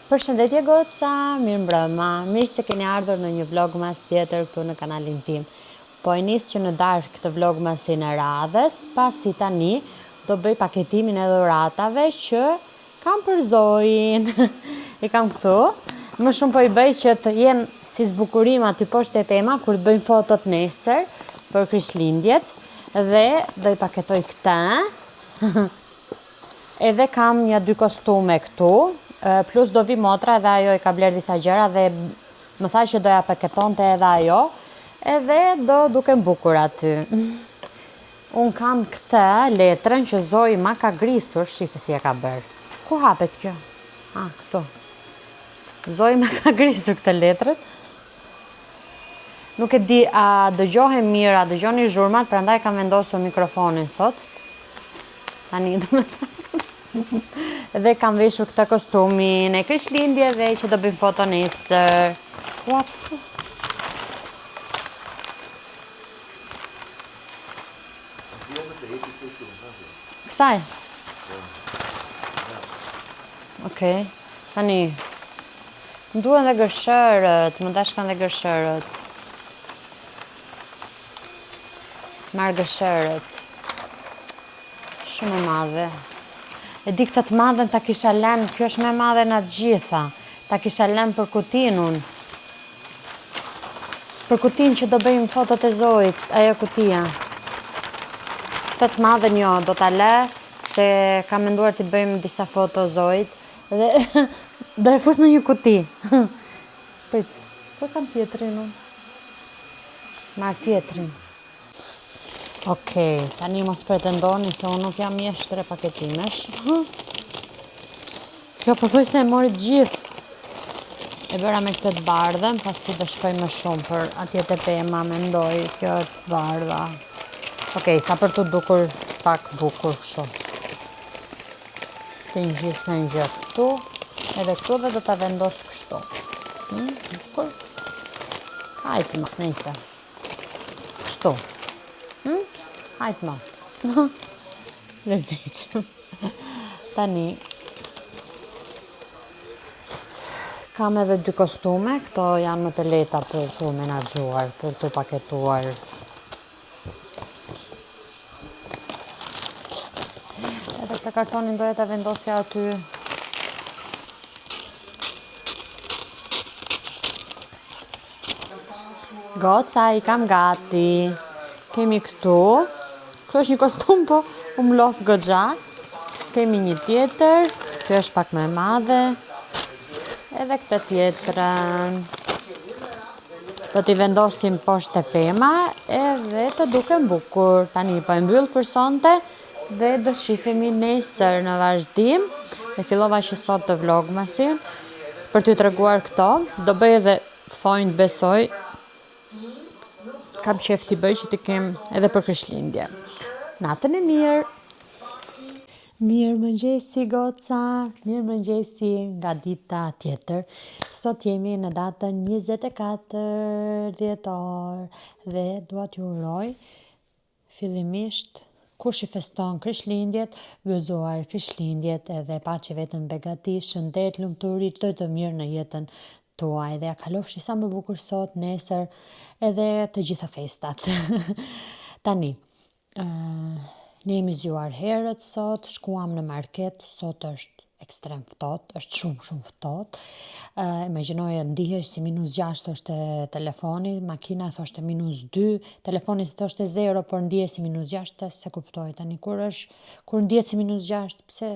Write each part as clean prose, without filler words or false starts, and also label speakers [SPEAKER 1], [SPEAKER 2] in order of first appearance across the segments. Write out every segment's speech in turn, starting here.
[SPEAKER 1] Përshëndetje goca, mirë mbrëma, mirë se keni ardhur në një vlogmas tjetër këtu në kanalin tim. Po e nis që në darkë këtë vlogmasin e radhës, pasi tani do bëj paketimin e dhuratave që kam për Zojin. I kam këtu, më shumë po i bëj që të jenë si zbukurim aty poshtë e pema kur të bëjmë fotot nesër për Krishtlindjet dhe do i paketoj këta. Edhe kam një 2 kostume këtu. Plus do vi motra edhe ajo i ka bler disa gjëra dhe më tha që do ja paketonte edhe ajo edhe do duken bukur aty. Unë kam këtë letrën që Zoji ma ka grisur, shife si e ka bërë. Ku hapet kjo? Këtu. Zoji ma ka grisur këtë letrën. Nuk e di, a dëgjohem mirë, a dëgjoni zhurmat, prandaj kam vendosur mikrofonin sot. Tani do më thënë. Dhe kam veshur këtë kostumin e Krishtlindjeve që do bëjmë foto nesër. Kësaj? Okej. Tani, më duhen dhe gërshërët, më dashkan dhe gërshërët. Marrë gërshërët. Shumë e madhe. E di këtë të madhen ta kisha lënë, kjo është me madhe nga të gjitha. Ta kisha lënë për kutin unë. Për kutin që do bëjmë fotot e Zojit, ajo kutia. Këtë të madhen jo, do t'a lë, se kam menduar t'i bëjmë disa foto Zojit. Dhe do e fus në një kuti. Prit, ku kam tjetrin unë? Marr tjetrin. Okej, tani mos pretendoni se unë nuk jam mjeshtër e paketimesh. Kjo pëthoj se e mori të gjithë. E bëra me këtë të bardhen, pasi do shkoj më shumë për atje të pema, mendoj, kjo e të bardha. Okej, sa për të dukur pak bukur shumë. Të njës në një këtu, edhe këtu dhe do t'a vendos kështu. Bukur? Hajtë më, nejse. Kështu. Hajtë ma. Lezeqëm. Tani. Kam edhe 2 kostume. Këto janë më të leta për të menaxhuar, për të paketuar. Edhe këtë kartonin doja ta vendosja aty. Goca, i kam gati. Kemi këtu, kjo është një kostum, po u mloth goxha. Kemi një tjetër, kjo është pak më e madhe. Edhe këtë tjetrën. Do t'i vendosim poshtë e pema, edhe të duken bukur. Tani po e mbyll për sonte, dhe do shifemi nesër në vazhdim. E fillova që sot të vlogmasin, për t'ju treguar këto. Do bëj edhe thonjt besoj. Kam qef t'i bëj që t'i kem edhe për Krishtlindje. Natën e mirë. Mirë mëngjesi goca, mirë mëngjesi nga dita tjetër. Sot jemi në datën 24 dhjetor dhe dua t'ju uroj fillimisht kush i feston Krishtlindjet, gëzuar Krishtlindjet edhe paqe vetëm begati, shëndet, lumturi, çdo të mirë në jetën tuaj dhe ja kalofshi sa më bukur sot, nesër, edhe të gjitha festat. Tani, ne jemi zgjuar herët sot, shkuam në market, sot është ekstrem ftohtë, është shumë ftohtë. Imagjinoje ndihesh si -6 është telefoni, makina thoshte -2, telefoni thoshte 0, por ndihesh si -6, se kuptoj tani kur ndihet si -6, pse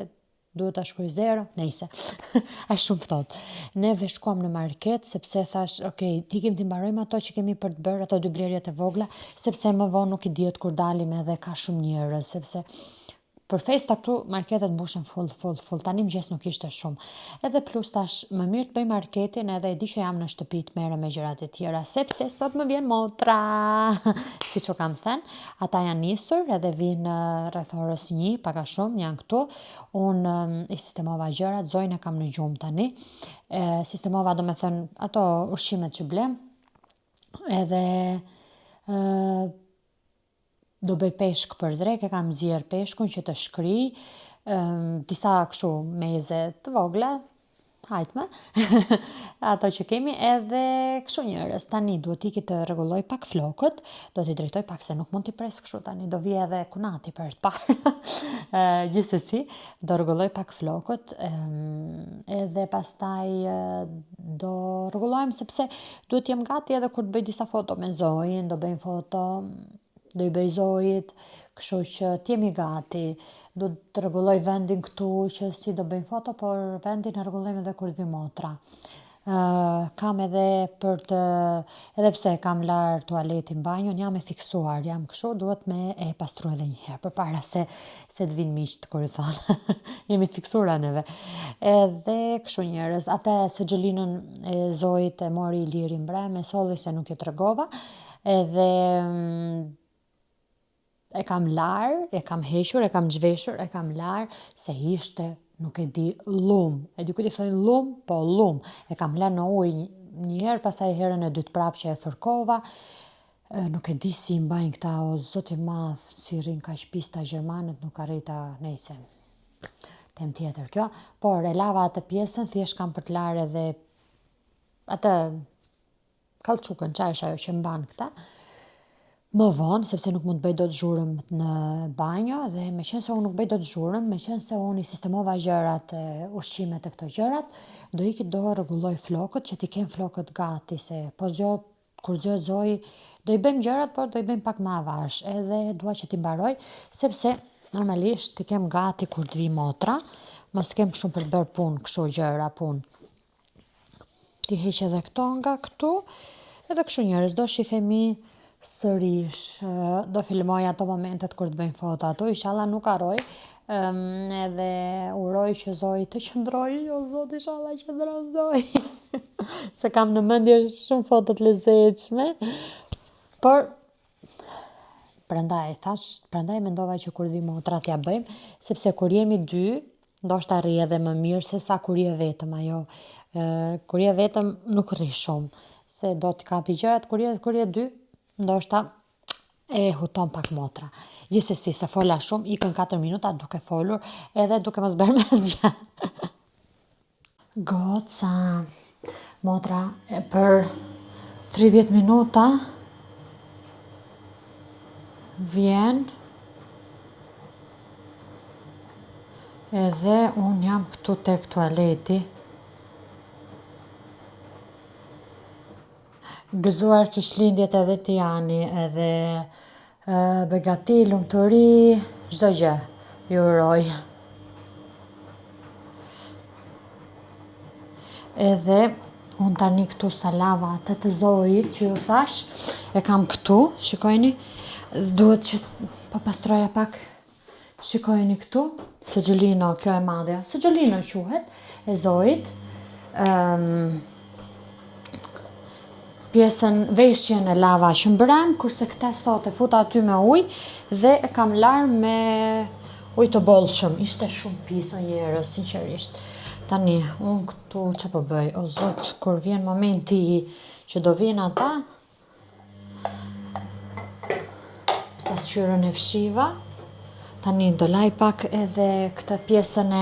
[SPEAKER 1] duhet ta shkruaj 0, nejse. Është shumë ftohtë. Neve shkuam në market sepse thash, okay, tikim t'i mbarojmë ato që kemi për të bërë, ato 2 blerjet e vogla, sepse më vonë nuk i dihet kur dalim edhe ka shumë njerëz, sepse për festa këtu marketet mbushen full. Tani mëngjes nuk ishte shumë. Edhe plus tash më mirë të bëj marketin edhe e di që jam në shtëpi të merrem me gjërat e tjera, sepse sot më vjen motra. Siç u kam thënë, ata janë nisur edhe vinë rreth orës 1, pak a shumë janë këtu. Unë i sistemova gjërat, Zojnë kam në gjumë tani. Sistemova, do me thënë, ato ushqimet që blem. Edhe do bëj peshk për drek, e kam zjerë peshkun që të shkri, disa kështu meze të vogla, hajtme, ato që kemi edhe kështu njerëz. Tani duhet iki të rregulloj pak flokët, do t'i drejtoj pak se nuk mund t'i pres kështu tani, do vi edhe kunati për të parë. Gjithsesi, do rregulloj pak flokët, edhe pastaj do rregullojmë sepse duhet jem gati edhe kur të bëj disa foto me Zojin, do bëjmë foto, do i bëj Zojit, kështu që t'jemi gati. Do të rregulloj vendin këtu që si do bëjmë foto, por vendin e rregullojmë edhe kur të vi motra. Kam edhe edhe pse kam lar tualetin, banjon, jam e fiksuar, jam kështu, duhet me e pastru edhe një herë, përpara se të vinë miqt kur i thonë. Jemi të fiksuara neve. Edhe kështu njerëz, atë se xholinën e Zojit e mori Iliri mbrëm, e solli se nuk ju tregova, edhe e kam lar, e kam hequr, e kam zhveshur, e kam lar, se ishte, nuk e di, lum. E di ku ti thojnë lum, po lum. E kam lar në ujë një herë, pastaj herën e dytë prapë që e fërkova. Nuk e di si mbajnë këta, o Zoti i madh, si rrin kaq pista gjermanët, nuk arrita nejse. Tem tjetër kjo, por e lava atë pjesën, thjesht kam për të lar edhe atë kallçukën, çfarë është ajo që mban këta. Më vonë, sepse nuk mund të bëj dot zhurmë në banjo, dhe me qenë se unë nuk bëj dot zhurmë, me qenë se unë i sistemova gjërat, ushqimet e këto gjërat, do iki do rregulloj flokët, që t'i kem flokët gati, se kur zgjohet Zoji, do i bëjmë gjërat, por do i bëjmë pak më avash, edhe dua që t'i mbaroj, sepse normalisht t'i kem gati kur të vi motra, mos t'kem shumë për të bërë punë, kështu gjëra, punë. T'i heq edhe këto nga këtu, edhe kështu njerëz, do shifemi sërish, do filmoj ato momentet kur të bëjmë foto ato, inshallah nuk harroj, edhe uroj që Zoji të qëndroj, o Zot, inshallah qëndron Zoji. Se kam në mendje shumë foto të lezetshme, por prandaj mendova që kur të vi motra t'ja bëjmë, sepse kur jemi dy, ndoshta rri edhe më mirë se sa kur je vetëm ajo. Kur je vetëm nuk rri shumë, se do të kapi gjërat, kur je dy, ndoshta e huton pak motra. Gjithsesi, se fola shumë, ikën 4 minuta duke folur, edhe duke mos bërë me asgjë. Goca, motra për 30 minuta vjen, edhe unë jam këtu tek tualeti. Gëzuar Krishtlindjet edhe Tiani, edhe begati, lumturi, çdo gjë ju uroj. Edhe unë tani këtu sa lava atë të Zojit që ju thash, e kam këtu, shikojni, duhet që po pastroja pak. Shikojni këtu, se xholino, kjo e madhja, se xholino quhet, e Zojit. Pjesën veshjen e lava shëmbrëm, kurse këta sot e futa aty me ujë dhe e kam lar me ujë të bollshëm. Ishte shumë pis o njerëz, sinqerisht. Tani, unë këtu që po bëj, o Zot, kur vjen momenti që do vinë ata, pasqyrën e fshiva, tani do laj pak edhe këtë pjesën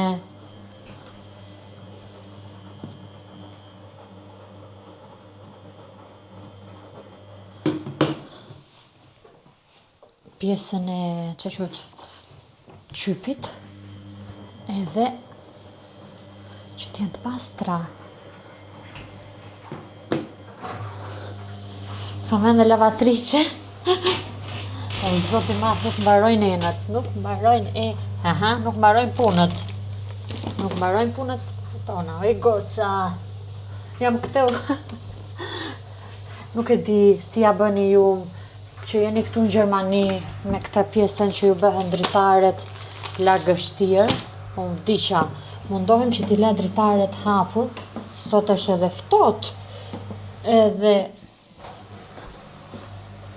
[SPEAKER 1] e që quhet qypit, edhe që t'jenë të pastra. Kam ende lavatrice. O Zoti i madh, nuk mbarojnë enët, nuk mbarojnë punët. Nuk mbarojnë punët tona, oj goca. Jam këtu. Nuk e di si ja bëni ju që jeni këtu në Gjermani me këta pjesën që ju bëhen dritaret lagështirë. Unë vdiqa, mundohem që t'i la dritaret hapur, sot është edhe ftohtë, edhe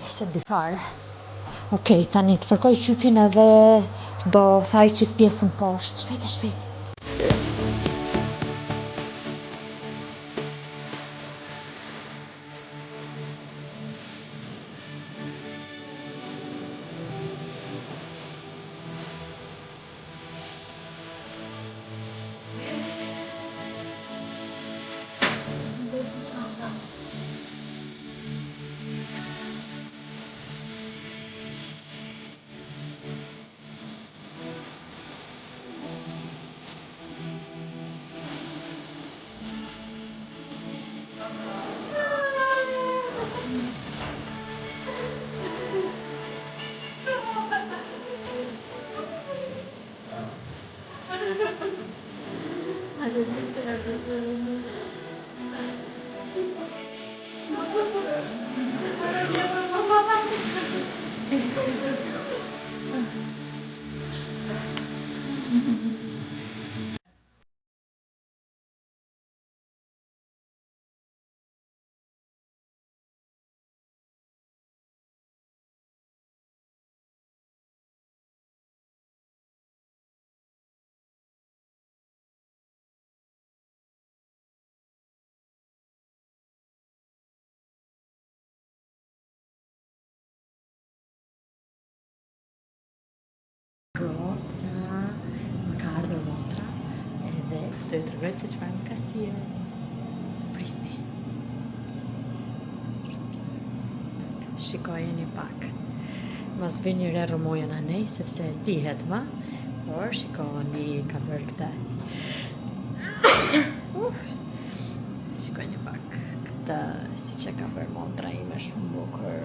[SPEAKER 1] se di fare. Okej, tani të fërkoj qypin edhe do thaj qik pjesën poshtë, shpejt. Goca, më ka ardhur motra edhe të tregoj se çfarë më ka sjellë. Prisni. Shikojeni pak. Mos vini re rrëmojën anej sepse dihet më, por shikoni ka bërë këtë. Shikojeni pak këtë siç e ka bërë motra ime shumë bukur.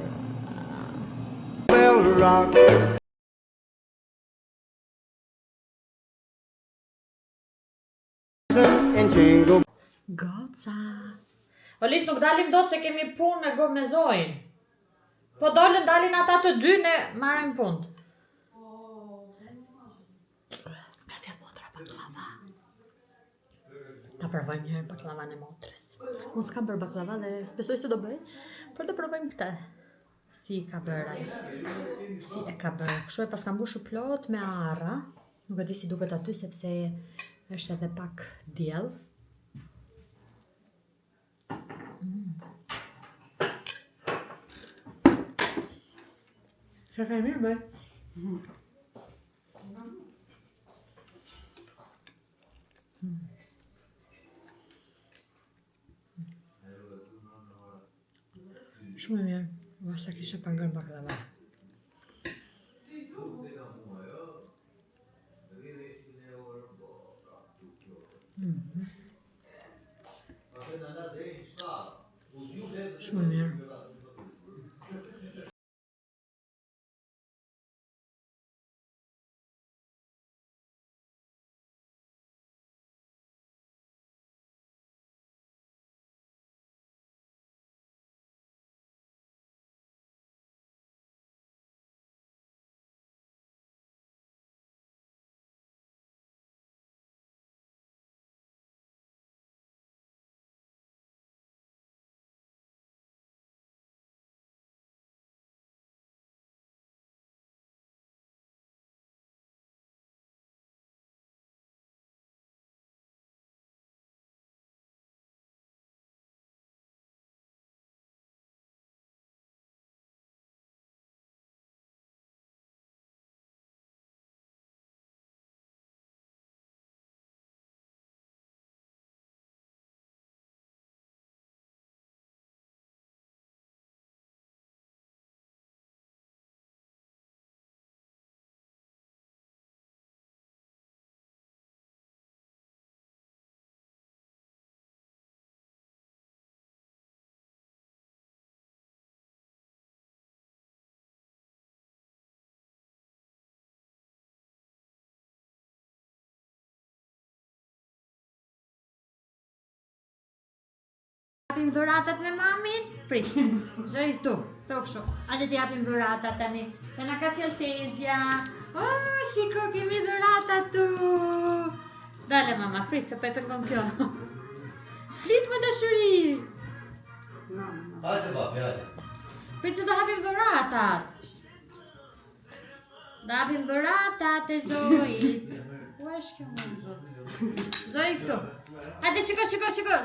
[SPEAKER 1] Goca. Olis nuk dalim dot se kemi punë me gomë në Zojnë. Po dalin ata të dy, ne marrim punë. Ka sjell motra baklava. Ta provojmë një herë baklavan e motrës. Unë s'kam bërë baklava dhe s'besoj se do bëj, por të provojmë këtë. Si ka bërë ai? Si e ka bërë? Kështu e pas ka mbushur plot me arra. Nuk e di si duket aty sepse është edhe pak diell. Ka mirë bëj. Shumë mirë. Vasa kisha pa ngërë baklava. Shumë mirë. Japim dhuratat me mamin? Pris, zhoj tu, kështu. Hajde t'i japim dhuratat tani. Që na ka sjell Tezja. Oh, shiko, kemi dhuratat tu. Dale mama, prit se po e tërgon kjo. Flit më dashuri.
[SPEAKER 2] Hajde babi, hajde.
[SPEAKER 1] Prit se do hapim dhuratat. Do hapim dhuratat e Zojit. Ku është kjo më Zoj? Zoj këtu. Hajde shiko,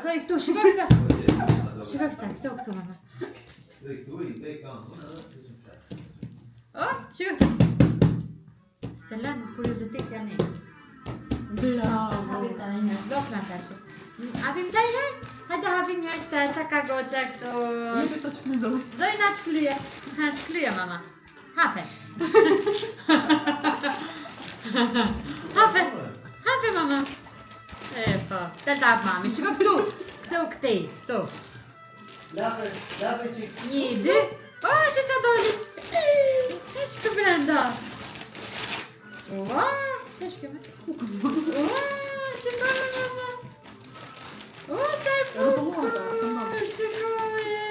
[SPEAKER 1] Zoj këtu, shiko këtu. Shiko këtu mama. Oh, shiko këtu. Se lënë kuriositet janë e. Bravo. Hapim të një herë, dos me tash. Hapim të një herë? Hajde hapim një herë këtë, që ka goqa këtu.
[SPEAKER 3] Jeshtë të që Zoj.
[SPEAKER 1] Zoj na qklyje. Ha, qklyje mama. Hape. Hape mama. E po, të të hapë mami, shiko këtu. Këtu.
[SPEAKER 2] Lape që...
[SPEAKER 1] Një, dy. Oh, që që doli. Që është të brenda? Ua, që është këme? Ua, që doli mama. O, sa e bukur! Shikoje!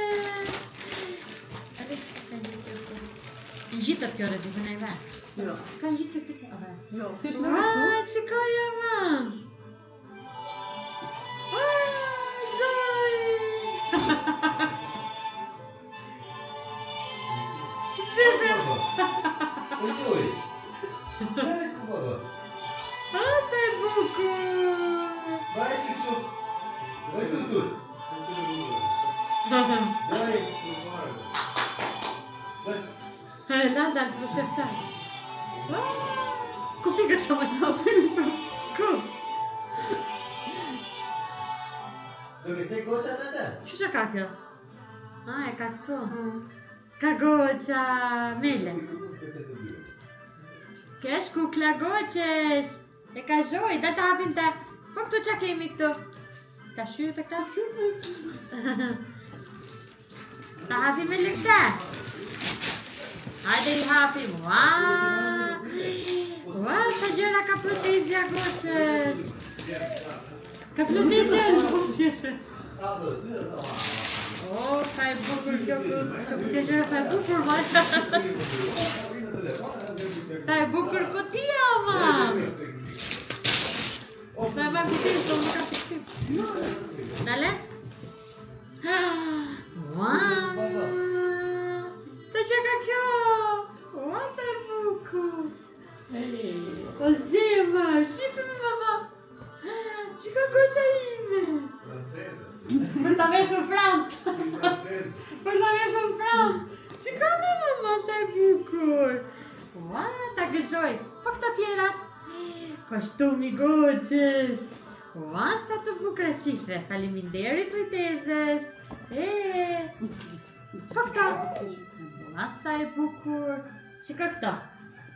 [SPEAKER 1] Në gjitët kjo rezikën e i vetë?
[SPEAKER 3] Jo.
[SPEAKER 1] Ka në gjitë se këtë?
[SPEAKER 3] Jo, thjesht në këtu.
[SPEAKER 1] Shikoje, mam! Zoj! Sëshë!
[SPEAKER 2] Oj. Daj ku baba.
[SPEAKER 1] O, sa e bukur!
[SPEAKER 2] Vaj çiksu. Vaj tu. Daj.
[SPEAKER 1] La, da, s'më sheftaj. Ku fikët ka me në të një Ku?
[SPEAKER 2] Do të tek goca atë?
[SPEAKER 1] Që ka kjo? E ka këtu. Ka goqa mele. Kesh kukla goqesh. E ka zhoj, da të hapim të. Po këtu që kemi këtu? Ta shyu të këta? Ta hapim me lëkta. Hajde i hapim. Ua, sa gjëra ka plotezja goqes. Ka plotezja goqeshe. O, sa e bukur kjo gjëra, sa e bukur vaj. Sa e bukur kutia, mam. Sa e ma kutia, sa më ka fiksim. Dale? Wow! Qa që ka kjo? Ua, sa e bukur. O zema, shqipe me mama. Që ka goqa ime? Për ta vesh në Francë. Për ta vesh në Francë. Shiko me mama, sa e bukur. Ua, ta gëzhoj. Po këto tjerat? Koshtumi goqesh. Ua, sa të bukur e shifre. Faleminderit kujtezes. Po këto? Ua, sa e bukur. Shiko këto.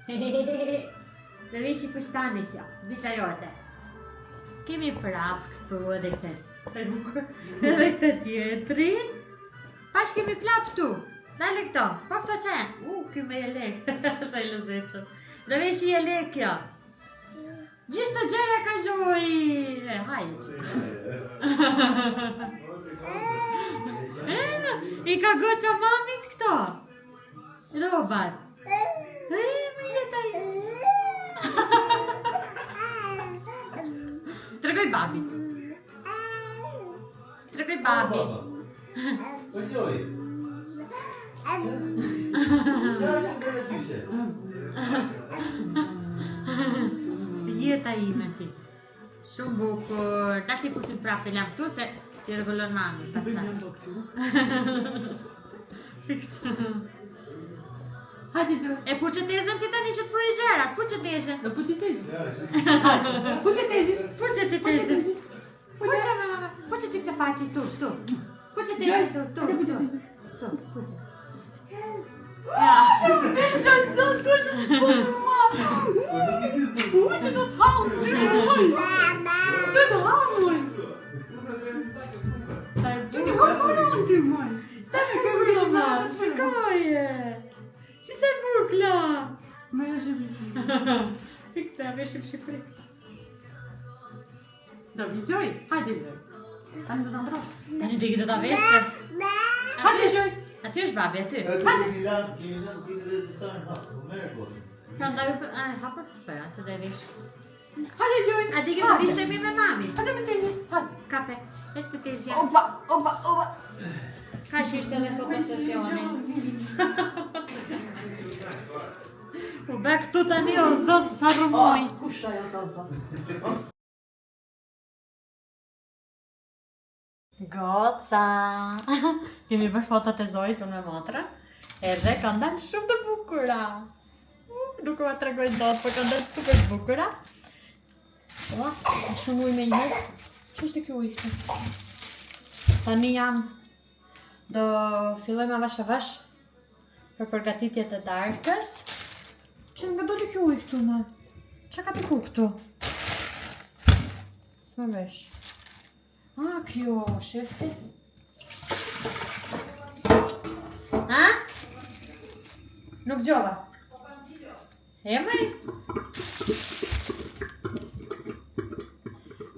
[SPEAKER 1] Dhe vishi pështani kjo. Viqa jote. Kemi prap këtu edhe këtë. Sa e bukur. Edhe këtë tjetrin. Pash kemi prap këtu. Dale këto. Po këto që e? Kjo me jelek. Sa i lëzeqëm. Dhe vishi jelek kjo. Gjishtë të gjere ka zhoj. Hajde që. I ka goqa mamit këto. Robat. Me jetaj. Tregoj babi. Tregoj babi.
[SPEAKER 2] Oj.
[SPEAKER 1] Jeta ime ti. Shumë bukur. Da ti fusim prapë të lam këtu se ti rregullon mami.
[SPEAKER 3] Të bëjmë një unboxing.
[SPEAKER 1] Fiks.
[SPEAKER 3] Hajde zë.
[SPEAKER 1] E puqetezën ti tani që të pruj gjerat. Puqetezën.
[SPEAKER 3] Po ti tezi. Po ti tezi.
[SPEAKER 1] Puqetezën. Puqe mama. Puqe që këtë faci tu. Puqetezën tu. Tu. Puqe. Ja. Që zonë të shumë punë mua. Puqe në të hamë. Të të hamë. Sa e
[SPEAKER 3] Ti ka fonon ti moj.
[SPEAKER 1] Sa me kjo groma, shikoje! Si se bukla!
[SPEAKER 3] Me e shemi.
[SPEAKER 1] Fikse, a veshim Shqipëri.
[SPEAKER 3] Do vizoj? Hajde zë. Tani do të ndrosh.
[SPEAKER 1] Tani dhe këtë ta veshse.
[SPEAKER 3] Hajde zoj.
[SPEAKER 1] Aty është babi, aty. Pra ndaj u për... hapër? Për, se dhe vesh.
[SPEAKER 3] Hajde zoj.
[SPEAKER 1] A di këtë vishemi me mami.
[SPEAKER 3] Hajde me tezi. Hajde.
[SPEAKER 1] Kape, eshte të tezja.
[SPEAKER 3] Opa.
[SPEAKER 1] Ka që ishte dhe fotosesioni. U be këtu tani o zotë sa rëmoj.
[SPEAKER 3] Kushta janë të zotë.
[SPEAKER 1] Goca! Kemi bërë fotot e Zojt unë me motra. Edhe ka ndalë shumë të bukura. Nuk ua tregoj dot, po ka ndalë super të bukura. Ua, shumë ujë me njërë. Që është kjo ujë këtu? Tani jam... Do fillojmë avash avash për përgatitjet e darkës. Që nga doli kjo ujë këtu, ma? Qa ka piku këtu? S'me vesh. Kjo, shefti. Ha? Nuk gjova. E mëj?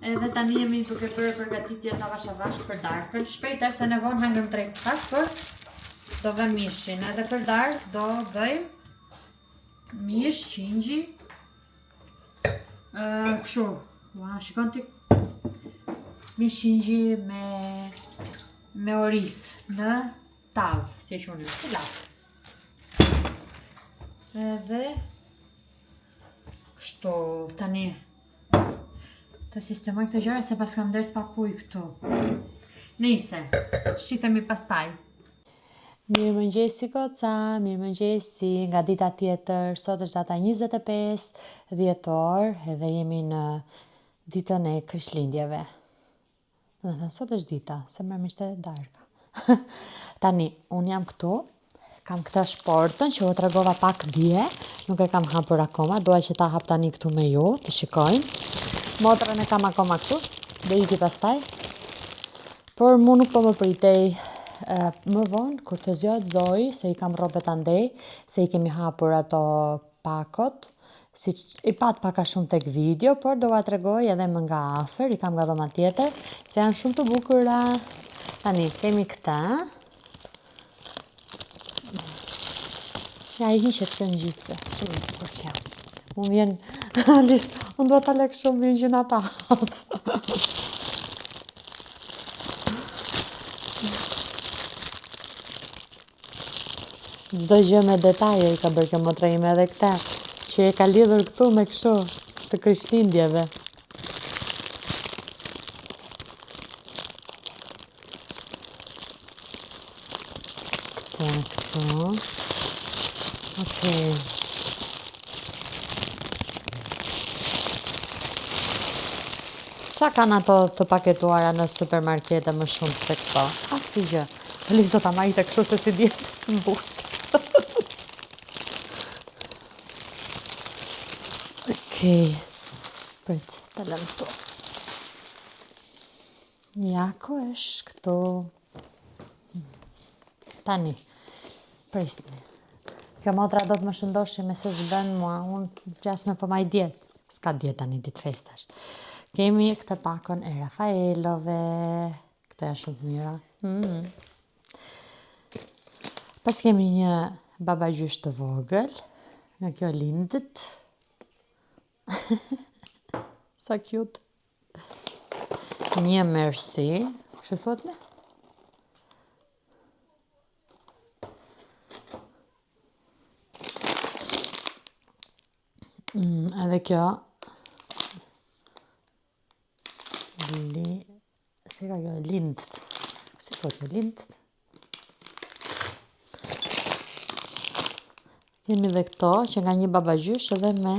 [SPEAKER 1] Edhe tani jemi duke bërë përgatitjet avash për darkën. Shpejtar se ne vonë hangëm 3 pak, për do vë mishin. Edhe për darkë do bëjmë mish, qingji. Kështu, shikon ti mish qingji me oriz në tavë, si e qunë, të lafë. Edhe kështu, tani të sistemoj këtë gjëra se pas kam ndërë pak ujë këtu. Nise, shifemi pastaj. Mirë mëngjesi goca, mirë mëngjesi nga dita tjetër, sot është data 25 dhjetor edhe jemi në ditën e Krishtlindjeve. Do të thënë, sot është dita, se më ishte darka. Tani, unë jam këtu, kam këtë shportën që u tregova pak dje, nuk e kam hapur akoma, doja që ta hap tani këtu me ju, të shikojnë. Motrën e kam akoma këtu, do iki pastaj. Por mu nuk po më pritej më vonë, kur të zjot Zoi, se i kam robet andej, se i kemi hapur ato pakot, si i pat paka shumë tek video, por do va tregoj edhe më nga afer, i kam nga dhoma tjetër, se janë shumë të bukura. Tani, kemi këta. Ja, i hishet kjo në gjitëse, shumë i bukur kjo. Unë vjen, Alice, unë do të lek shumë vjen gjëna ta hapë. Çdo gjë me detaje i ka bërë kjo motra ime edhe këta, që e ka lidhur këtu me kështu, të Krishtlindjeve. Këtu. Okej. Qa kanë ato të paketuara në supermarkete më shumë se këto? Asi gjë. Alice do ta marrite kështu se si djetë në bukë. Okej, prit, të lëm këtu. Jako është këtu. Tani, prisni. Kjo motra do të më shëndoshi me se zben mua, unë gjas me po maj djetë. Ska djetë tani ditë festash. Kemi këtë pakon e Rafaelove, këtë janë shumë të mira. Pas kemi një babagjysh të vogël, nga kjo lindët. Sa cute. Një merci, kështë thot me? Edhe kjo, si ka kjo, lindët. Si thot me lindët? Kemi dhe këto, që nga një babagjysh edhe me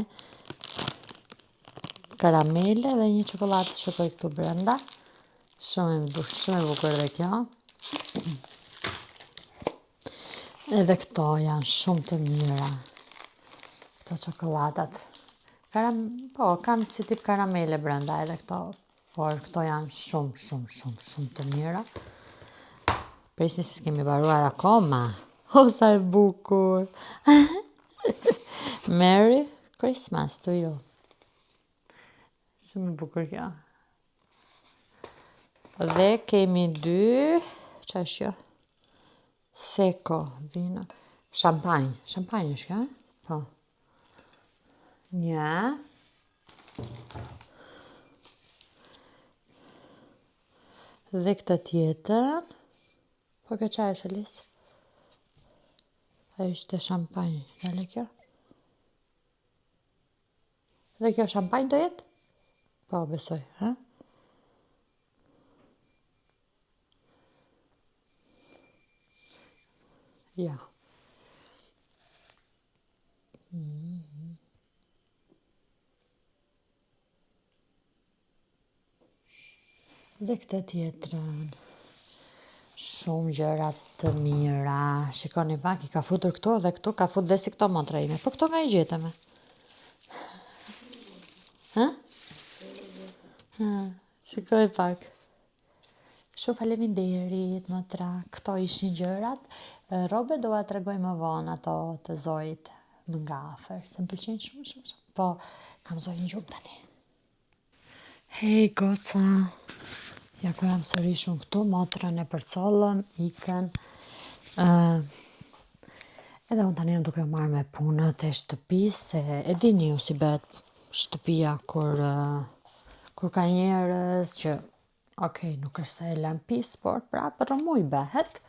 [SPEAKER 1] karamele dhe një çokoladë shokoj këtu brenda. Shumë e bukur dhe kjo. Edhe këto janë shumë të mira. Këto çokoladat. Po, kanë si tip karamele brenda edhe këto. Por këto janë shumë të mira. Presni se s'kemi baruar akoma. O, sa e bukur. Merry Christmas to you. Shumë e bukur kjo. Dhe kemi 2, qa është kjo? Seko, vino. Shampanjë. Shampanjë është kjo, po. Një. Dhe këtë tjetër. Po kjo qa është, Alice? Ajo është shampanjë. Dale kjo? Dhe kjo shampanjë do jetë? Po, besoj, ha? Ja. Dhe këtë tjetrën. Shumë gjërat të mira. Shikoni pak, i ka futur këto dhe këtu, ka fut dhe si këto motra ime. Po këto nga i gjetëme? Ha? Shikoj pak. Shumë faleminderit, motra. Këto ishin gjërat. Robe do a tregoj më vonë ato të Zoit më nga afër. Se më pëlqejnë shumë. Po, kam Zoin gjumë tani. Hej, goca. Ja ku jam sërish unë këtu, motrën e përcollëm, ikën. Edhe unë tani jam duke u marrë me punët e shtëpisë, se e dini ju si bëhet shtëpia kur ka njerëz që, okej, nuk është se e lëm pis, por prapë rëmuj bëhet.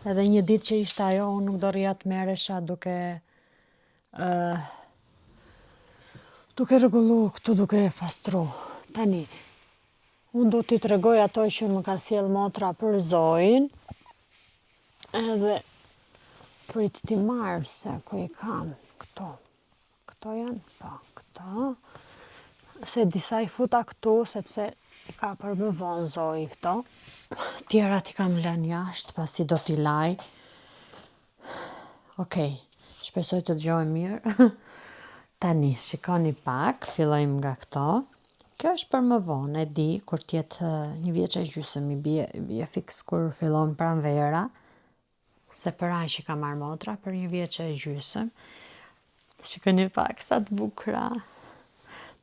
[SPEAKER 1] Edhe një ditë që ishte ajo, unë nuk do rria të merresha duke rregullu këtu, duke pastru. Tani, unë do t'i tregoj ato që më ka sjell motra për Zojin, edhe prit t'i marrë se ku i kam këto. Këto janë, po, këto. Se disa i futa këtu, sepse i ka për më vonë Zoji këto. Tjerat i kam lënë jashtë, pasi do t'i laj. Okej, shpresoj të dëgjoj mirë. Tani, shikoni pak, fillojmë nga këto. Kjo është për më vonë, e di, kur tjetë 1 vjeç e gjysmë, i bie fiks kur fillon pranvera, se për aq që ka marrë motra, për 1 vjeç e gjysmë. Shikoni pak, sa të bukura.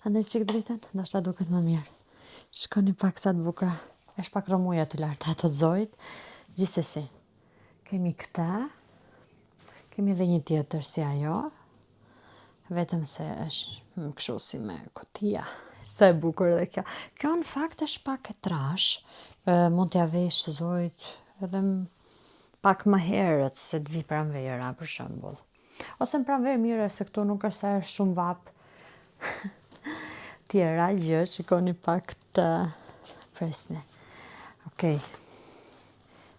[SPEAKER 1] Ta ndaj qik dritën, ndoshta duket më mirë. Shikoni pak sa të bukura. Është pak rëmuja të lartë ato të Zojit. Gjithsesi, kemi këta, kemi edhe një tjetër si ajo, vetëm se është kështu si me kutija. Sa e bukur edhe kjo. Kjo në fakt është pak e trash. Mund t'ja vesh Zojit edhe pak më herët se të vi pranvera, për shembull. Ose në pranverë mirë, se këtu nuk është se është shumë vap. Tjera gjë, shikoni pak të presni. Okej.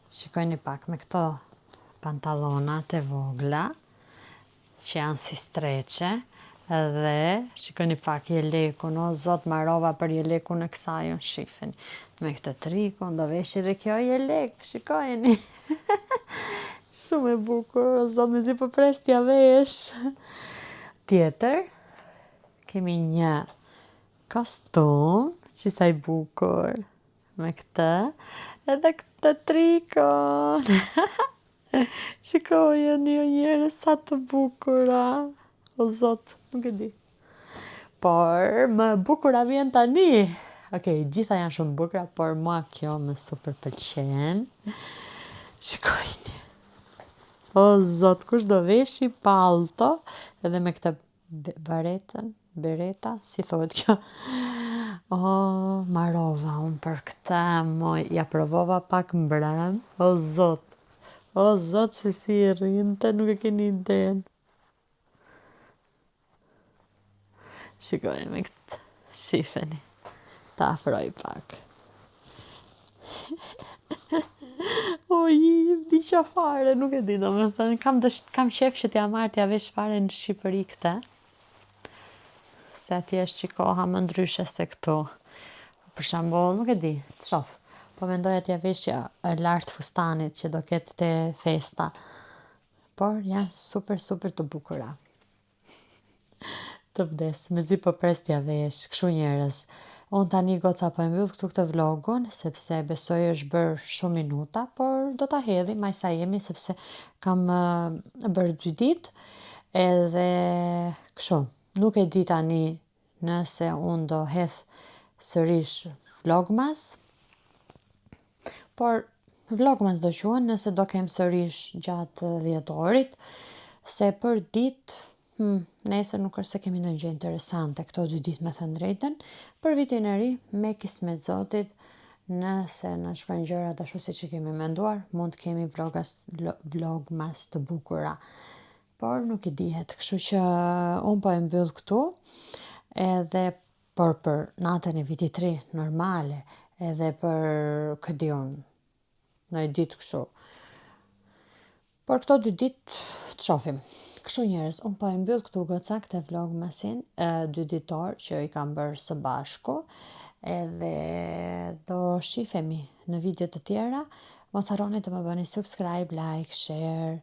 [SPEAKER 1] Shikoni pak me këto pantallonat e vogla, që janë si streqe, edhe shikoni pak jelekun, o zot, marova për jelekun e kësaj, unë shifeni. Me këtë trikun, do vesh edhe kjo jelek, shikojeni. Shumë e bukur, o zot, me zi për pres t'ja vesh. Tjetër, kemi një kostum, që sa i bukur, me këtë, edhe këtë trikon. Shikojeni, o njerëz, sa të bukura. O zot, nuk e di. Por më bukura vjen tani. Okej, gjitha janë shumë bukura, por mua kjo më super pëlqen. Shikojni. O zot, kush do veshi palto, edhe me këtë bereta, si thuhet kjo. O, marova unë për këta, ja provova pak mbrëm. O zot, se si i rrinte, nuk e keni iden. Shikojnë me këtë, shifeni, ta afroj pak. I di qa fare, nuk e di, do me thënë, kam qef që t'ja marrë t'ja vesh fare në Shqipëri këte, se atje është që koha më ndryshe se këtu. Për shembull, nuk e di, të shof, po mendoja t'ja veshja lartë fustanit që do ketë te festa, por janë super, super të bukura. Të vdes, me zi po pres t'ja vesh, kështu njerëz. Unë tani goca po e mbyll këtu këtë vlogun, sepse besoj është bërë shumë minuta, por do ta hedhi maj sa jemi, sepse kam bërë 2 ditë, edhe kështu. Nuk e di tani nëse unë do hedh sërish vlogmas, por vlogmas do quhen nëse do kem sërish gjatë 10 orit, se për ditë, nesër nuk është se kemi ndonjë gjë interesante këto 2 ditë me thënë drejtën. Për vitin e ri, me kismet Zotit, nëse na shkojnë gjërat ashtu siç i kemi menduar, mund të kemi vlogmas të bukura. Por nuk i dihet, kështu që unë po e mbyll këtu, edhe për natën e vitit ri normale, edhe për këtë unë, në ditë kështu. Por këto 2 ditë të shohim. Kështu njerëz, unë po e mbyll këtu goca këtë vlogmasin 2 ditor që i kam bërë së bashku, edhe do shifemi në video të tjera. Mos harroni të më bëni subscribe, like, share,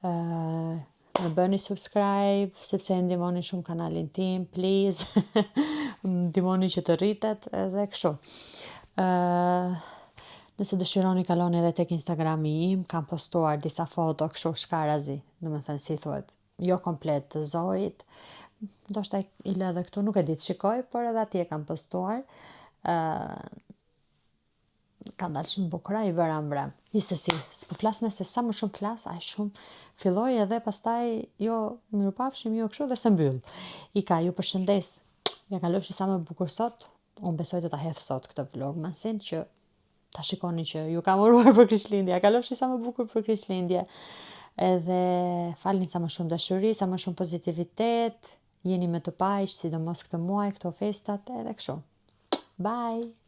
[SPEAKER 1] më bëni subscribe, sepse ndihmoni shumë kanalin tim, please. Ndihmoni që të rritet, edhe kështu. Nëse dëshironi kaloni edhe tek Instagrami im, kam postuar disa foto kështu shkarazi, domethënë si thuhet, jo komplet të Zojit, ndoshta i lë edhe këtu, nuk e di të shikoj, por edhe atje kam postuar. Ka dalë shumë bukura, i bëra mbrëm. Gjithsesi, s'po flas me se sa më shumë flas, aq shumë filloj edhe pastaj jo mirupafshim, jo kështu dhe se mbyll. Ika, ju përshëndes. Ja kalofshi sa më bukur sot. Unë besoj të ta hedh sot këtë vlog masin që ta shikoni që ju kam uruar për Krishtlindje. Ja kalofshi sa më bukur për Krishtlindje. Edhe falni sa më shumë dashuri, sa më shumë pozitivitet, jeni me të paqë, sidomos këtë muaj, këto festat, edhe kështu. Bye!